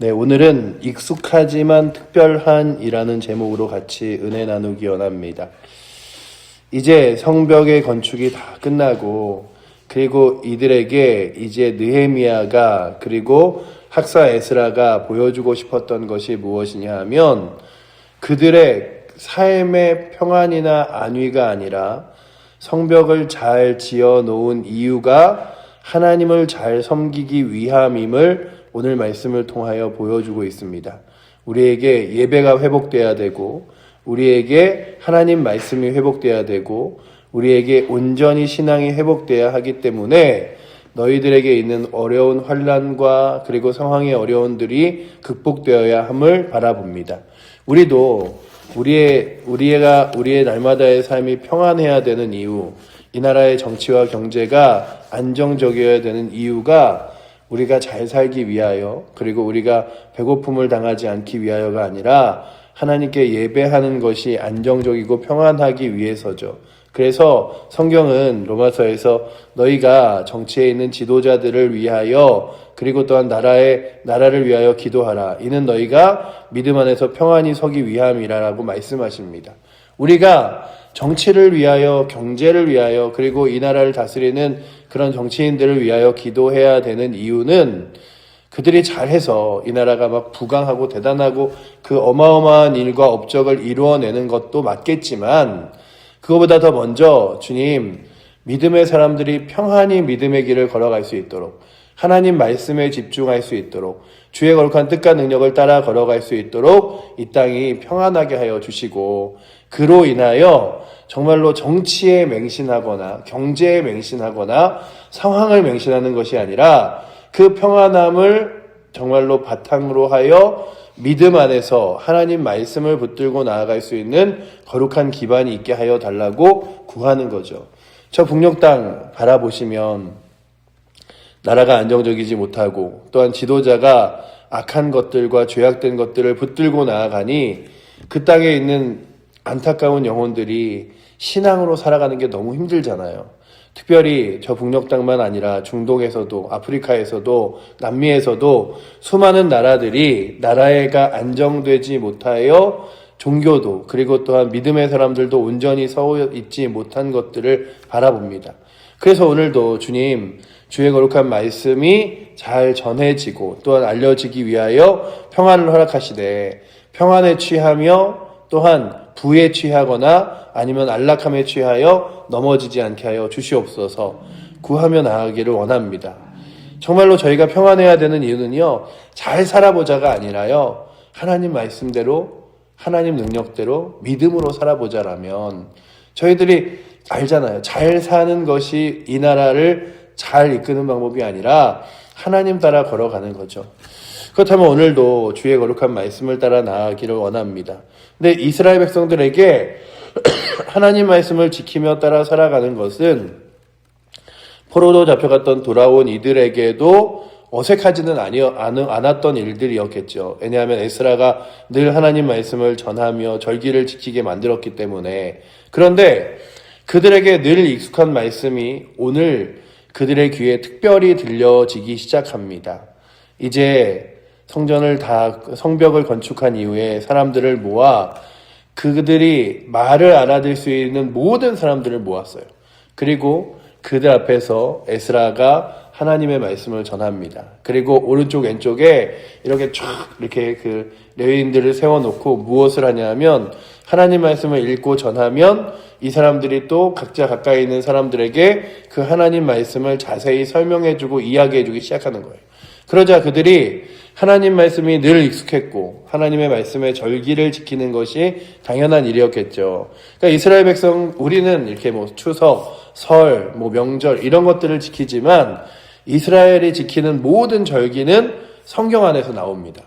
네, 오늘은 익숙하지만 특별한이라는 제목으로 같이 은혜 나누기 원합니다. 이제 성벽의 건축이 다 끝나고, 그리고 이들에게 이제 느헤미야가 그리고 학사 에스라가 보여주고 싶었던 것이 무엇이냐 하면, 그들의 삶의 평안이나 안위가 아니라 성벽을 잘 지어 놓은 이유가 하나님을 잘 섬기기 위함임을 오늘 말씀을 통하여 보여주고 있습니다. 우리에게 예배가 회복돼야 되고, 우리에게 하나님 말씀이 회복돼야 되고, 우리에게 온전히 신앙이 회복돼야 하기 때문에 너희들에게 있는 어려운 환난과 그리고 상황의 어려움들이 극복되어야 함을 바라봅니다. 우리도 우리의 날마다의 삶이 평안해야 되는 이유, 이 나라의 정치와 경제가 안정적이어야 되는 이유가 우리가 잘 살기 위하여, 그리고 우리가 배고픔을 당하지 않기 위하여가 아니라 하나님께 예배하는 것이 안정적이고 평안하기 위해서죠. 그래서 성경은 로마서에서 너희가 정치에 있는 지도자들을 위하여 그리고 또한 나라를 위하여 기도하라. 이는 너희가 믿음 안에서 평안히 서기 위함이라고 말씀하십니다. 우리가 정치를 위하여, 경제를 위하여, 그리고 이 나라를 다스리는 그런 정치인들을 위하여 기도해야 되는 이유는 그들이 잘해서 이 나라가 막 부강하고 대단하고 그 어마어마한 일과 업적을 이루어내는 것도 맞겠지만, 그거보다 더 먼저 주님, 믿음의 사람들이 평안히 믿음의 길을 걸어갈 수 있도록, 하나님 말씀에 집중할 수 있도록, 주의 거룩한 뜻과 능력을 따라 걸어갈 수 있도록 이 땅이 평안하게 하여 주시고, 그로 인하여 정말로 정치에 맹신하거나 경제에 맹신하거나 상황을 맹신하는 것이 아니라 그 평안함을 정말로 바탕으로 하여 믿음 안에서 하나님 말씀을 붙들고 나아갈 수 있는 거룩한 기반이 있게 하여 달라고 구하는 거죠. 저 북녘 땅 바라보시면 나라가 안정적이지 못하고 또한 지도자가 악한 것들과 죄악된 것들을 붙들고 나아가니 그 땅에 있는 안타까운 영혼들이 신앙으로 살아가는 게 너무 힘들잖아요. 특별히 저 북녘 땅만 아니라 중동에서도, 아프리카에서도, 남미에서도 수많은 나라가 안정되지 못하여 종교도 그리고 또한 믿음의 사람들도 온전히 서 있지 못한 것들을 바라봅니다. 그래서 오늘도 주님, 주의 거룩한 말씀이 잘 전해지고 또한 알려지기 위하여 평안을 허락하시되, 평안에 취하며 또한 부에 취하거나 아니면 안락함에 취하여 넘어지지 않게 하여 주시옵소서 구하며 나아가기를 원합니다. 정말로 저희가 평안해야 되는 이유는요, 잘 살아보자가 아니라요, 하나님 말씀대로, 하나님 능력대로 믿음으로 살아보자라면, 저희들이 알잖아요. 잘 사는 것이 이 나라를 잘 이끄는 방법이 아니라 하나님 따라 걸어가는 거죠. 그렇다면 오늘도 주의 거룩한 말씀을 따라 나아가기를 원합니다. 근데 이스라엘 백성들에게 하나님 말씀을 지키며 따라 살아가는 것은 포로로 잡혀갔던 돌아온 이들에게도 어색하지는 않았던 일들이었겠죠. 왜냐하면 에스라가 늘 하나님 말씀을 전하며 절기를 지키게 만들었기 때문에. 그런데 그들에게 늘 익숙한 말씀이 오늘 그들의 귀에 특별히 들려지기 시작합니다. 이제 성벽을 건축한 이후에 사람들을 모아 그들이 말을 알아들 수 있는 모든 사람들을 모았어요. 그리고 그들 앞에서 에스라가 하나님의 말씀을 전합니다. 그리고 오른쪽 왼쪽에 이렇게 그 레위인들을 세워놓고 무엇을 하냐면 하나님 말씀을 읽고 전하면 이 사람들이 또 각자 가까이 있는 사람들에게 그 하나님 말씀을 자세히 설명해주고 이야기해주기 시작하는 거예요. 그러자 그들이 하나님 말씀이 늘 익숙했고 하나님의 말씀의 절기를 지키는 것이 당연한 일이었겠죠. 그러니까 이스라엘 백성, 우리는 이렇게 추석, 설, 명절 이런 것들을 지키지만 이스라엘이 지키는 모든 절기는 성경 안에서 나옵니다.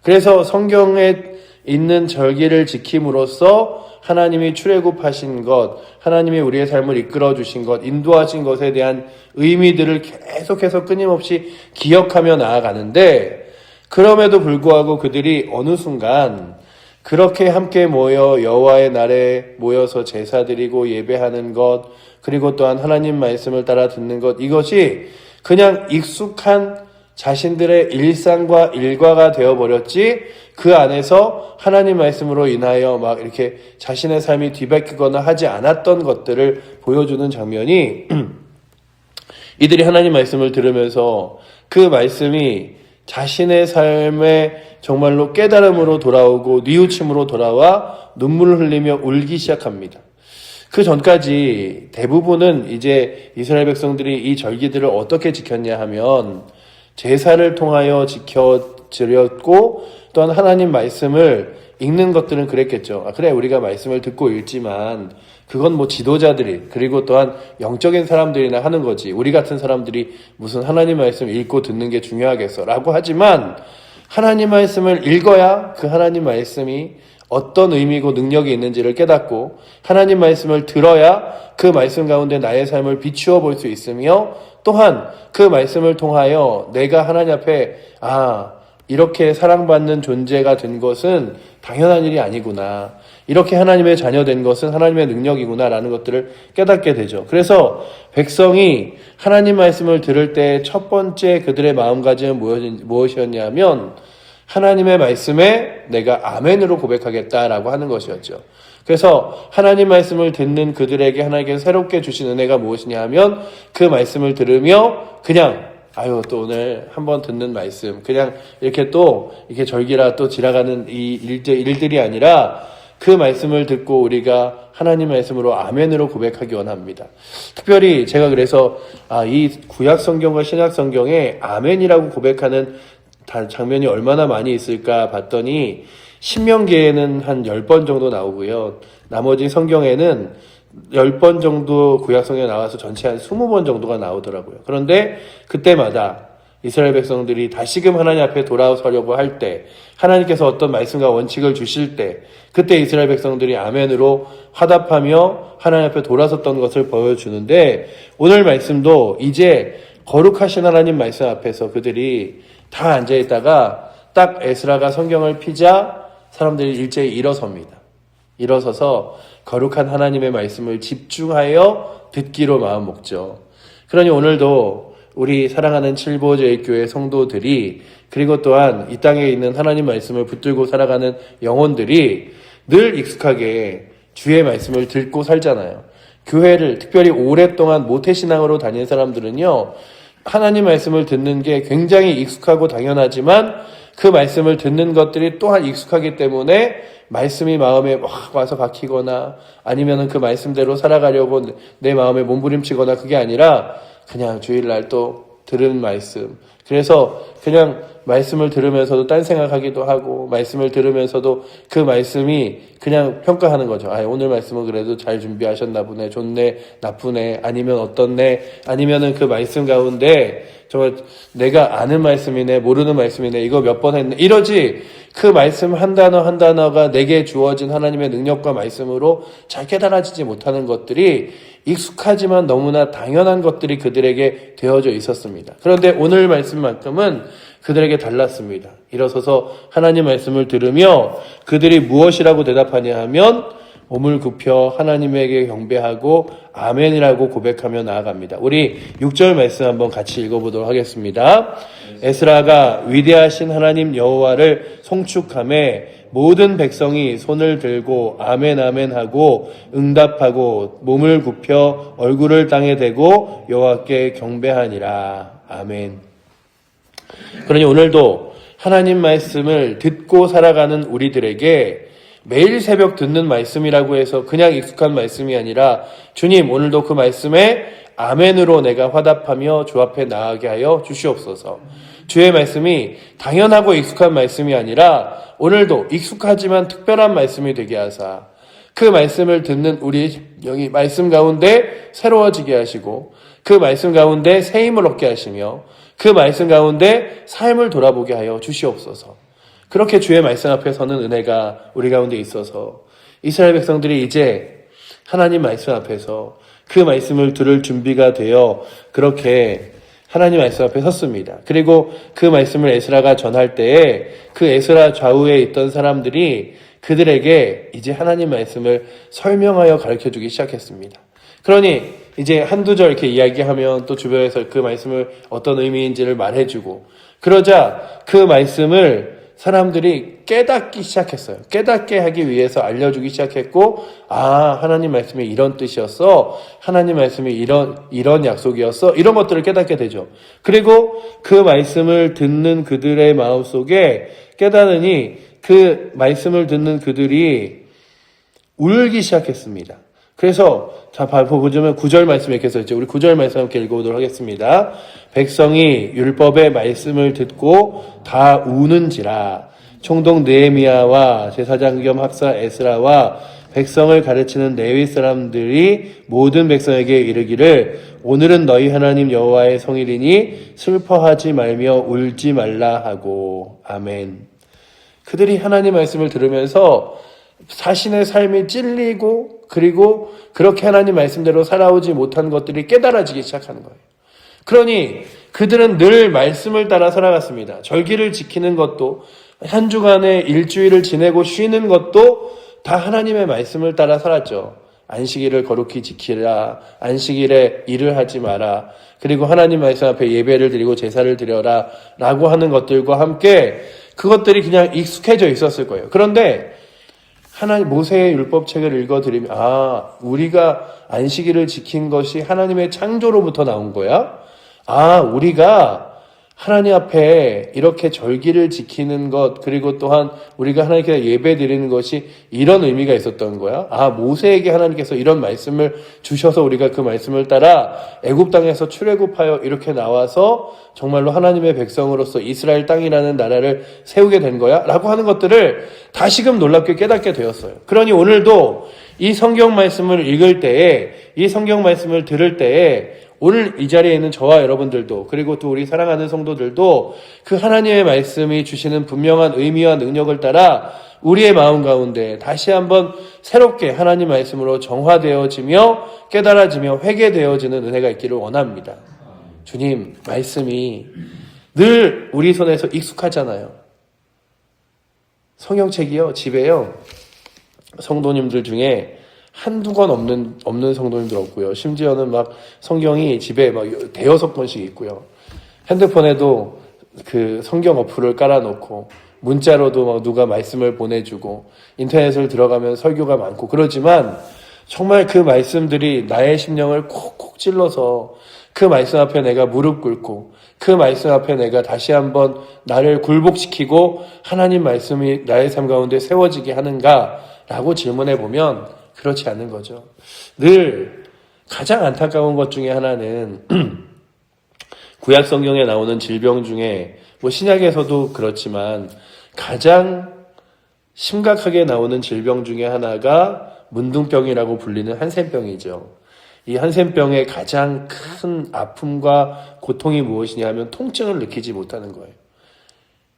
그래서 성경에 있는 절기를 지킴으로써 하나님이 출애굽하신 것, 하나님이 우리의 삶을 이끌어 주신 것, 인도하신 것에 대한 의미들을 계속해서 끊임없이 기억하며 나아가는데, 그럼에도 불구하고 그들이 어느 순간 그렇게 함께 모여 여호와의 날에 모여서 제사 드리고 예배하는 것, 그리고 또한 하나님 말씀을 따라 듣는 것, 이것이 그냥 익숙한 자신들의 일상과 일과가 되어버렸지 그 안에서 하나님 말씀으로 인하여 막 이렇게 자신의 삶이 뒤바뀌거나 하지 않았던 것들을 보여주는 장면이 이들이 하나님 말씀을 들으면서 그 말씀이 자신의 삶에 정말로 깨달음으로 돌아오고 뉘우침으로 돌아와 눈물을 흘리며 울기 시작합니다. 그 전까지 대부분은 이제 이스라엘 백성들이 이 절기들을 어떻게 지켰냐 하면 제사를 통하여 지켜드렸고 또한 하나님 말씀을 읽는 것들은 그랬겠죠. 그래 우리가 말씀을 듣고 읽지만 그건 뭐 지도자들이 그리고 또한 영적인 사람들이나 하는 거지 우리 같은 사람들이 무슨 하나님 말씀 읽고 듣는 게 중요하겠어 라고 하지만 하나님 말씀을 읽어야 그 하나님 말씀이 어떤 의미고 능력이 있는지를 깨닫고 하나님 말씀을 들어야 그 말씀 가운데 나의 삶을 비추어 볼 수 있으며 또한 그 말씀을 통하여 내가 하나님 앞에 이렇게 사랑받는 존재가 된 것은 당연한 일이 아니구나. 이렇게 하나님의 자녀된 것은 하나님의 능력이구나 라는 것들을 깨닫게 되죠. 그래서 백성이 하나님 말씀을 들을 때 첫 번째 그들의 마음가짐은 무엇이었냐면 하나님의 말씀에 내가 아멘으로 고백하겠다라고 하는 것이었죠. 그래서 하나님 말씀을 듣는 그들에게 하나님께서 새롭게 주신 은혜가 무엇이냐 하면 그 말씀을 들으며 그냥 또 오늘 한번 듣는 말씀 그냥 이렇게 또 이렇게 절기라 또 지나가는 이 일들이 아니라 그 말씀을 듣고 우리가 하나님 말씀으로 아멘으로 고백하기 원합니다. 특별히 제가 그래서 이 구약 성경과 신약 성경에 아멘이라고 고백하는 장면이 얼마나 많이 있을까 봤더니 신명기에는 한 10번 정도 나오고요. 나머지 성경에는 10번 정도 구약 성경에 나와서 전체 한 20번 정도가 나오더라고요. 그런데 그때마다 이스라엘 백성들이 다시금 하나님 앞에 돌아서려고 할 때 하나님께서 어떤 말씀과 원칙을 주실 때 그때 이스라엘 백성들이 아멘으로 화답하며 하나님 앞에 돌아섰던 것을 보여주는데 오늘 말씀도 이제 거룩하신 하나님 말씀 앞에서 그들이 다 앉아있다가 딱 에스라가 성경을 피자 사람들이 일제히 일어섭니다. 일어서서 거룩한 하나님의 말씀을 집중하여 듣기로 마음 먹죠. 그러니 오늘도 우리 사랑하는 칠보제일교회 성도들이 그리고 또한 이 땅에 있는 하나님 말씀을 붙들고 살아가는 영혼들이 늘 익숙하게 주의 말씀을 듣고 살잖아요. 교회를 특별히 오랫동안 모태신앙으로 다닌 사람들은요. 하나님 말씀을 듣는 게 굉장히 익숙하고 당연하지만 그 말씀을 듣는 것들이 또한 익숙하기 때문에 말씀이 마음에 막 와서 박히거나 아니면은 그 말씀대로 살아가려고 내 마음에 몸부림치거나 그게 아니라 그냥 주일날 또 들은 말씀. 그래서 그냥 말씀을 들으면서도 딴 생각하기도 하고 말씀을 들으면서도 그 말씀이 그냥 평가하는 거죠. 오늘 말씀은 그래도 잘 준비하셨나 보네. 좋네. 나쁘네. 아니면 어떻네. 아니면은 그 말씀 가운데 정말 내가 아는 말씀이네. 모르는 말씀이네. 이거 몇 번 했네. 이러지. 그 말씀 한 단어 한 단어가 내게 주어진 하나님의 능력과 말씀으로 잘 깨달아지지 못하는 것들이 익숙하지만 너무나 당연한 것들이 그들에게 되어져 있었습니다. 그런데 오늘 말씀만큼은 그들에게 달랐습니다. 일어서서 하나님 말씀을 들으며 그들이 무엇이라고 대답하냐 하면 몸을 굽혀 하나님에게 경배하고 아멘이라고 고백하며 나아갑니다. 우리 6절 말씀 한번 같이 읽어보도록 하겠습니다. 에스라가 위대하신 하나님 여호와를 송축하며 모든 백성이 손을 들고 아멘 아멘 하고 응답하고 몸을 굽혀 얼굴을 땅에 대고 여호와께 경배하니라. 아멘. 그러니 오늘도 하나님 말씀을 듣고 살아가는 우리들에게 매일 새벽 듣는 말씀이라고 해서 그냥 익숙한 말씀이 아니라 주님 오늘도 그 말씀에 아멘으로 내가 화답하며 주 앞에 나아가게 하여 주시옵소서. 주의 말씀이 당연하고 익숙한 말씀이 아니라 오늘도 익숙하지만 특별한 말씀이 되게 하사 그 말씀을 듣는 우리 영이 말씀 가운데 새로워지게 하시고 그 말씀 가운데 새 힘을 얻게 하시며 그 말씀 가운데 삶을 돌아보게 하여 주시옵소서. 그렇게 주의 말씀 앞에 서는 은혜가 우리 가운데 있어서 이스라엘 백성들이 이제 하나님 말씀 앞에서 그 말씀을 들을 준비가 되어 그렇게 하나님 말씀 앞에 섰습니다. 그리고 그 말씀을 에스라가 전할 때에 그 에스라 좌우에 있던 사람들이 그들에게 이제 하나님 말씀을 설명하여 가르쳐주기 시작했습니다. 그러니 이제 한두 절 이렇게 이야기하면 또 주변에서 그 말씀을 어떤 의미인지를 말해주고, 그러자 그 말씀을 사람들이 깨닫기 시작했어요. 깨닫게 하기 위해서 알려주기 시작했고, 아, 하나님 말씀이 이런 뜻이었어. 하나님 말씀이 이런 약속이었어. 이런 것들을 깨닫게 되죠. 그리고 그 말씀을 듣는 그들의 마음속에 깨달으니 그 말씀을 듣는 그들이 울기 시작했습니다. 그래서 자, 보자면 9절 말씀 이렇게 써있죠. 우리 9절 말씀 함께 읽어보도록 하겠습니다. 백성이 율법의 말씀을 듣고 다 우는지라. 총독 느헤미야와 제사장 겸 학사 에스라와 백성을 가르치는 레위 사람들이 모든 백성에게 이르기를 오늘은 너희 하나님 여호와의 성일이니 슬퍼하지 말며 울지 말라 하고. 아멘. 그들이 하나님 말씀을 들으면서 자신의 삶이 찔리고 그리고 그렇게 하나님 말씀대로 살아오지 못한 것들이 깨달아지기 시작하는 거예요. 그러니 그들은 늘 말씀을 따라 살아갔습니다. 절기를 지키는 것도 한 주간의 일주일을 지내고 쉬는 것도 다 하나님의 말씀을 따라 살았죠. 안식일을 거룩히 지키라. 안식일에 일을 하지 마라. 그리고 하나님 말씀 앞에 예배를 드리고 제사를 드려라 라고 하는 것들과 함께 그것들이 그냥 익숙해져 있었을 거예요. 그런데 하나님 모세의 율법책을 읽어드리면 우리가 안식일을 지킨 것이 하나님의 창조로부터 나온 거야? 우리가 하나님 앞에 이렇게 절기를 지키는 것, 그리고 또한 우리가 하나님께 예배 드리는 것이 이런 의미가 있었던 거야? 모세에게 하나님께서 이런 말씀을 주셔서 우리가 그 말씀을 따라 애굽 땅에서 출애굽하여 이렇게 나와서 정말로 하나님의 백성으로서 이스라엘 땅이라는 나라를 세우게 된 거야? 라고 하는 것들을 다시금 놀랍게 깨닫게 되었어요. 그러니 오늘도 이 성경 말씀을 읽을 때에, 이 성경 말씀을 들을 때에 오늘 이 자리에 있는 저와 여러분들도, 그리고 또 우리 사랑하는 성도들도 그 하나님의 말씀이 주시는 분명한 의미와 능력을 따라 우리의 마음 가운데 다시 한번 새롭게 하나님 말씀으로 정화되어지며 깨달아지며 회개되어지는 은혜가 있기를 원합니다. 주님 말씀이 늘 우리 손에서 익숙하잖아요. 성경책이요, 집에요, 성도님들 중에 한두 권 없는 성도님들 없고요. 심지어는 막 성경이 집에 막 대여섯 권씩 있고요. 핸드폰에도 그 성경 어플을 깔아놓고, 문자로도 막 누가 말씀을 보내주고, 인터넷을 들어가면 설교가 많고, 그러지만 정말 그 말씀들이 나의 심령을 콕콕 찔러서 그 말씀 앞에 내가 무릎 꿇고, 그 말씀 앞에 내가 다시 한번 나를 굴복시키고 하나님 말씀이 나의 삶 가운데 세워지게 하는가라고 질문해 보면 그렇지 않은 거죠. 늘 가장 안타까운 것 중에 하나는 구약 성경에 나오는 질병 중에, 신약에서도 그렇지만 가장 심각하게 나오는 질병 중에 하나가 문둥병이라고 불리는 한센병이죠. 이 한센병의 가장 큰 아픔과 고통이 무엇이냐 하면 통증을 느끼지 못하는 거예요.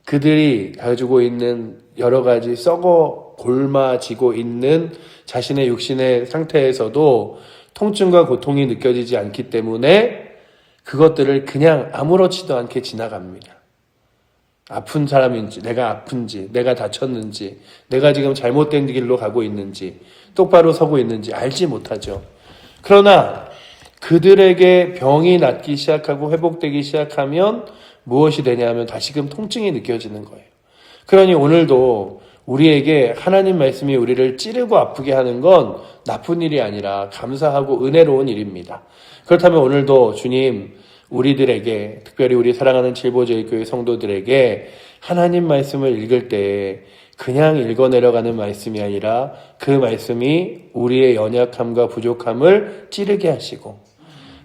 그들이 가지고 있는 여러 가지 썩어 골마지고 있는 자신의 육신의 상태에서도 통증과 고통이 느껴지지 않기 때문에 그것들을 그냥 아무렇지도 않게 지나갑니다. 아픈 사람인지, 내가 아픈지, 내가 다쳤는지, 내가 지금 잘못된 길로 가고 있는지, 똑바로 서고 있는지 알지 못하죠. 그러나 그들에게 병이 낫기 시작하고 회복되기 시작하면 무엇이 되냐면 다시금 통증이 느껴지는 거예요. 그러니 오늘도 우리에게 하나님 말씀이 우리를 찌르고 아프게 하는 건 나쁜 일이 아니라 감사하고 은혜로운 일입니다. 그렇다면 오늘도 주님, 우리들에게, 특별히 우리 사랑하는 칠보제일교회 성도들에게 하나님 말씀을 읽을 때 그냥 읽어내려가는 말씀이 아니라 그 말씀이 우리의 연약함과 부족함을 찌르게 하시고,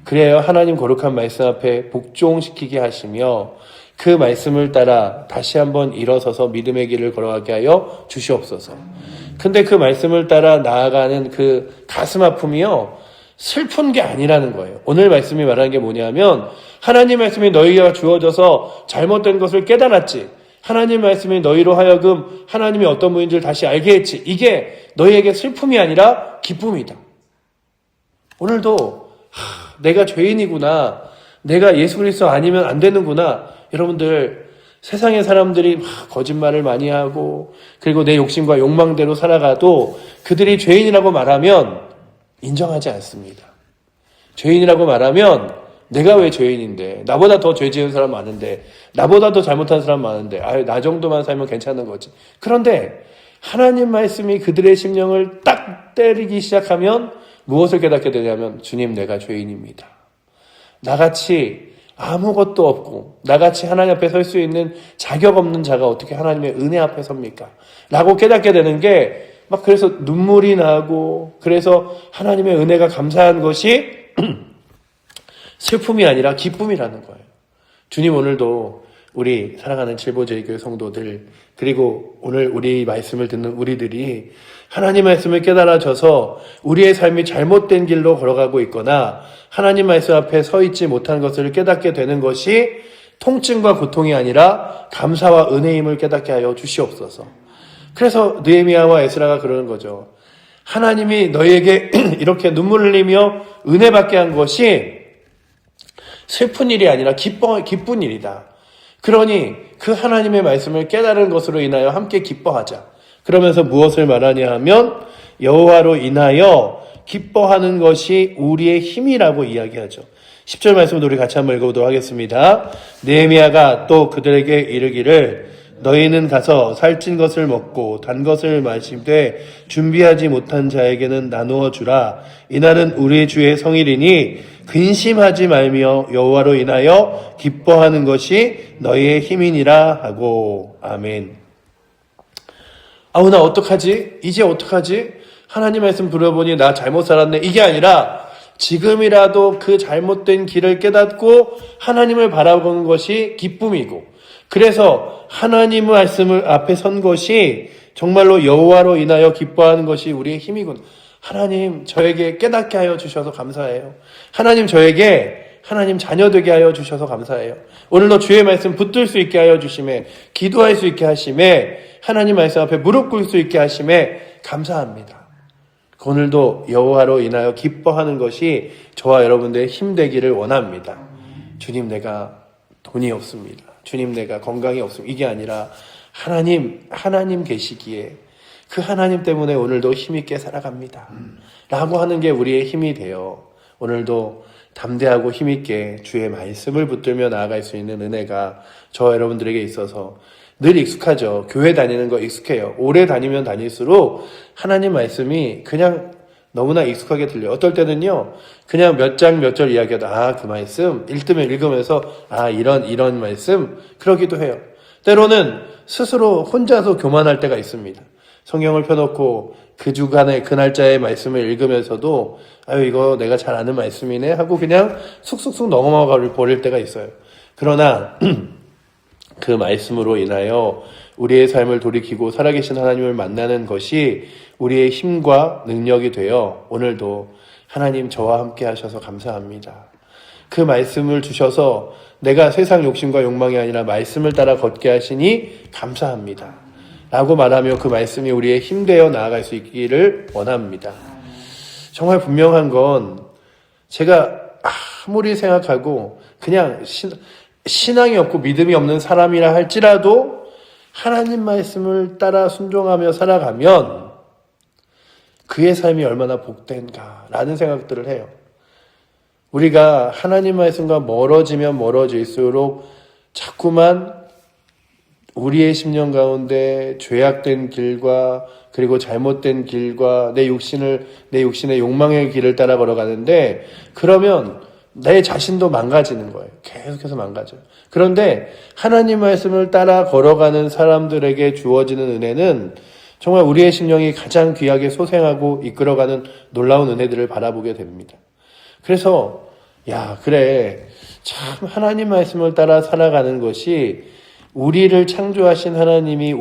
그래야 하나님 거룩한 말씀 앞에 복종시키게 하시며 그 말씀을 따라 다시 한번 일어서서 믿음의 길을 걸어가게 하여 주시옵소서. 근데 그 말씀을 따라 나아가는 그 가슴 아픔이요, 슬픈 게 아니라는 거예요. 오늘 말씀이 말하는 게 뭐냐면, 하나님 말씀이 너희가 주어져서 잘못된 것을 깨달았지, 하나님 말씀이 너희로 하여금 하나님이 어떤 분인지를 다시 알게 했지, 이게 너희에게 슬픔이 아니라 기쁨이다. 오늘도 내가 죄인이구나, 내가 예수 그리스도 아니면 안 되는구나. 여러분들, 세상의 사람들이 거짓말을 많이 하고 그리고 내 욕심과 욕망대로 살아가도 그들이 죄인이라고 말하면 인정하지 않습니다. 죄인이라고 말하면 내가 왜 죄인인데, 나보다 더 죄 지은 사람 많은데, 나보다 더 잘못한 사람 많은데, 아유 나 정도만 살면 괜찮은 거지. 그런데 하나님 말씀이 그들의 심령을 딱 때리기 시작하면 무엇을 깨닫게 되냐면, 주님 내가 죄인입니다. 나같이 아무것도 없고 나같이 하나님 앞에 설 수 있는 자격 없는 자가 어떻게 하나님의 은혜 앞에 섭니까? 라고 깨닫게 되는 게 막 그래서 눈물이 나고, 그래서 하나님의 은혜가 감사한 것이 슬픔이 아니라 기쁨이라는 거예요. 주님 오늘도 우리 사랑하는 칠보제일교회 성도들, 그리고 오늘 우리 말씀을 듣는 우리들이 하나님 말씀을 깨달아져서 우리의 삶이 잘못된 길로 걸어가고 있거나 하나님 말씀 앞에 서 있지 못한 것을 깨닫게 되는 것이 통증과 고통이 아니라 감사와 은혜임을 깨닫게 하여 주시옵소서. 그래서 느헤미야와 에스라가 그러는 거죠. 하나님이 너희에게 이렇게 눈물 흘리며 은혜 받게 한 것이 슬픈 일이 아니라 기쁜 일이다. 그러니 그 하나님의 말씀을 깨달은 것으로 인하여 함께 기뻐하자. 그러면서 무엇을 말하냐 하면 여호와로 인하여 기뻐하는 것이 우리의 힘이라고 이야기하죠. 10절 말씀을 우리 같이 한번 읽어보도록 하겠습니다. 느헤미야가 또 그들에게 이르기를 너희는 가서 살찐 것을 먹고 단 것을 마시되 준비하지 못한 자에게는 나누어 주라. 이날은 우리 주의 성일이니 근심하지 말며 여호와로 인하여 기뻐하는 것이 너희의 힘이니라 하고. 아멘. 아우 나 어떡하지? 이제 어떡하지? 하나님 말씀 들어보니 나 잘못 살았네. 이게 아니라 지금이라도 그 잘못된 길을 깨닫고 하나님을 바라보는 것이 기쁨이고, 그래서 하나님의 말씀을 앞에 선 것이 정말로 여호와로 인하여 기뻐하는 것이 우리의 힘이군. 하나님 저에게 깨닫게 하여 주셔서 감사해요. 하나님 저에게 하나님 자녀 되게 하여 주셔서 감사해요. 오늘도 주의 말씀 붙들 수 있게 하여 주심에, 기도할 수 있게 하심에, 하나님 말씀 앞에 무릎 꿇을 수 있게 하심에 감사합니다. 오늘도 여호와로 인하여 기뻐하는 것이 저와 여러분들의 힘 되기를 원합니다. 주님 내가 돈이 없습니다. 주님 내가 건강이 없습니다. 이게 아니라 하나님 계시기에 그 하나님 때문에 오늘도 힘있게 살아갑니다. 라고 하는 게 우리의 힘이 되어 오늘도 담대하고 힘있게 주의 말씀을 붙들며 나아갈 수 있는 은혜가 저와 여러분들에게 있어서 늘 익숙하죠. 교회 다니는 거 익숙해요. 오래 다니면 다닐수록 하나님 말씀이 그냥 너무나 익숙하게 들려요. 어떨 때는요, 그냥 몇 장 몇 절 이야기하다, 그 말씀, 읽으면 읽으면서, 이런 말씀, 그러기도 해요. 때로는 스스로 혼자서 교만할 때가 있습니다. 성경을 펴놓고 그 주간에 그 날짜의 말씀을 읽으면서도, 이거 내가 잘 아는 말씀이네 하고 그냥 쑥쑥쑥 넘어가 버릴 때가 있어요. 그러나, 그 말씀으로 인하여 우리의 삶을 돌이키고 살아계신 하나님을 만나는 것이 우리의 힘과 능력이 되어 오늘도 하나님 저와 함께 하셔서 감사합니다. 그 말씀을 주셔서 내가 세상 욕심과 욕망이 아니라 말씀을 따라 걷게 하시니 감사합니다. 라고 말하며 그 말씀이 우리의 힘 되어 나아갈 수 있기를 원합니다. 정말 분명한 건 제가 아무리 생각하고 그냥 신앙이 없고 믿음이 없는 사람이라 할지라도 하나님 말씀을 따라 순종하며 살아가면 그의 삶이 얼마나 복된가라는 생각들을 해요. 우리가 하나님 말씀과 멀어지면 멀어질수록 자꾸만 우리의 심령 가운데 죄악된 길과 그리고 잘못된 길과 내 육신의 욕망의 길을 따라 걸어가는데, 그러면 내 자신도 망가지는 거예요. 계속해서 망가져요. 그런데 하나님 말씀을 따라 걸어가는 사람들에게 주어지는 은혜는 정말 우리의 심령이 가장 귀하게 소생하고 이끌어가는 놀라운 은혜들을 바라보게 됩니다. 그래서 그래, 참 하나님 말씀을 따라 살아가는 것이 우리를 창조하신 하나님이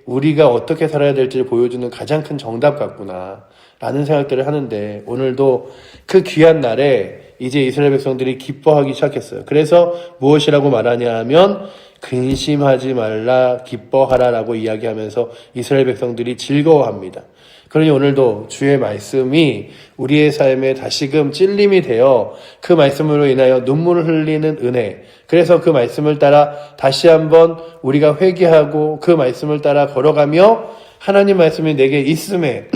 우리가 어떻게 살아야 될지를 보여주는 가장 큰 정답 같구나 라는 생각들을 하는데, 오늘도 그 귀한 날에 이제 이스라엘 백성들이 기뻐하기 시작했어요. 그래서 무엇이라고 말하냐 하면 근심하지 말라 기뻐하라라고 이야기하면서 이스라엘 백성들이 즐거워합니다. 그러니 오늘도 주의 말씀이 우리의 삶에 다시금 찔림이 되어 그 말씀으로 인하여 눈물을 흘리는 은혜, 그래서 그 말씀을 따라 다시 한번 우리가 회개하고 그 말씀을 따라 걸어가며 하나님 말씀이 내게 있음에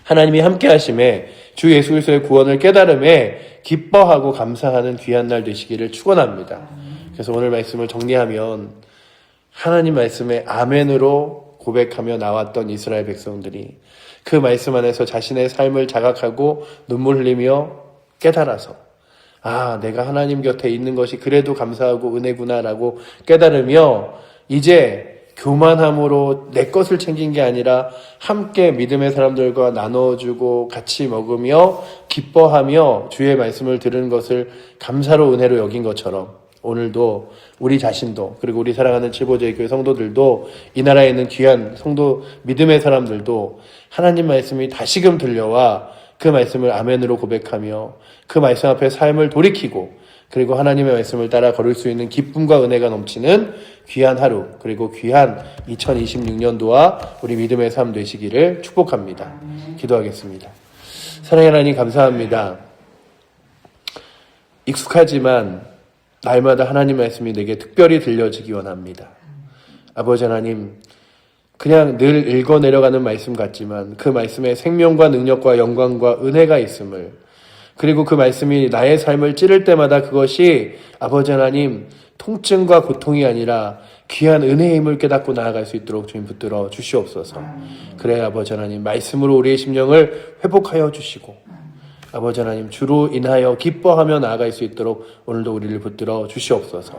하나님이 함께 하심에 주 예수 그리스도의 구원을 깨달음에 기뻐하고 감사하는 귀한 날 되시기를 축원합니다. 그래서 오늘 말씀을 정리하면 하나님 말씀에 아멘으로 고백하며 나왔던 이스라엘 백성들이 그 말씀 안에서 자신의 삶을 자각하고 눈물 흘리며 깨달아서 내가 하나님 곁에 있는 것이 그래도 감사하고 은혜구나라고 깨달으며 이제 교만함으로 내 것을 챙긴 게 아니라 함께 믿음의 사람들과 나눠주고 같이 먹으며 기뻐하며 주의 말씀을 들은 것을 감사로 은혜로 여긴 것처럼 오늘도 우리 자신도 그리고 우리 사랑하는 칠보제일교회 성도들도 이 나라에 있는 귀한 성도 믿음의 사람들도 하나님 말씀이 다시금 들려와 그 말씀을 아멘으로 고백하며 그 말씀 앞에 삶을 돌이키고 그리고 하나님의 말씀을 따라 걸을 수 있는 기쁨과 은혜가 넘치는 귀한 하루 그리고 귀한 2026년도와 우리 믿음의 삶 되시기를 축복합니다. 기도하겠습니다. 사랑의 하나님 감사합니다. 익숙하지만 날마다 하나님 말씀이 내게 특별히 들려지기 원합니다. 아버지 하나님, 그냥 늘 읽어 내려가는 말씀 같지만 그 말씀에 생명과 능력과 영광과 은혜가 있음을, 그리고 그 말씀이 나의 삶을 찌를 때마다 그것이 아버지 하나님 통증과 고통이 아니라 귀한 은혜의 힘을 깨닫고 나아갈 수 있도록 주님 붙들어 주시옵소서. 그래 아버지 하나님, 말씀으로 우리의 심령을 회복하여 주시고 아버지 하나님 주로 인하여 기뻐하며 나아갈 수 있도록 오늘도 우리를 붙들어 주시옵소서.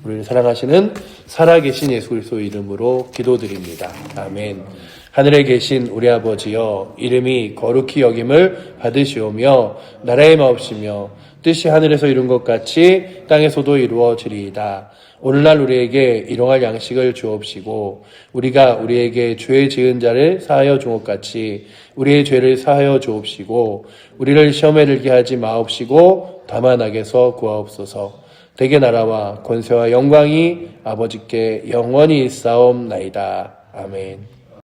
우리를 사랑하시는 살아계신 예수 그리스도의 이름으로 기도드립니다. 아멘. 하늘에 계신 우리 아버지여, 이름이 거룩히 여김을 받으시오며 나라의 마옵시며 뜻이 하늘에서 이룬 것 같이 땅에서도 이루어지리이다. 오늘날 우리에게 일용할 양식을 주옵시고 우리가 우리에게 죄 지은 자를 사하여 준 것 같이 우리의 죄를 사하여 주옵시고 우리를 시험에 들게 하지 마옵시고 다만 악에서 구하옵소서. 대개 나라와 권세와 영광이 아버지께 영원히 있사옵나이다. 아멘.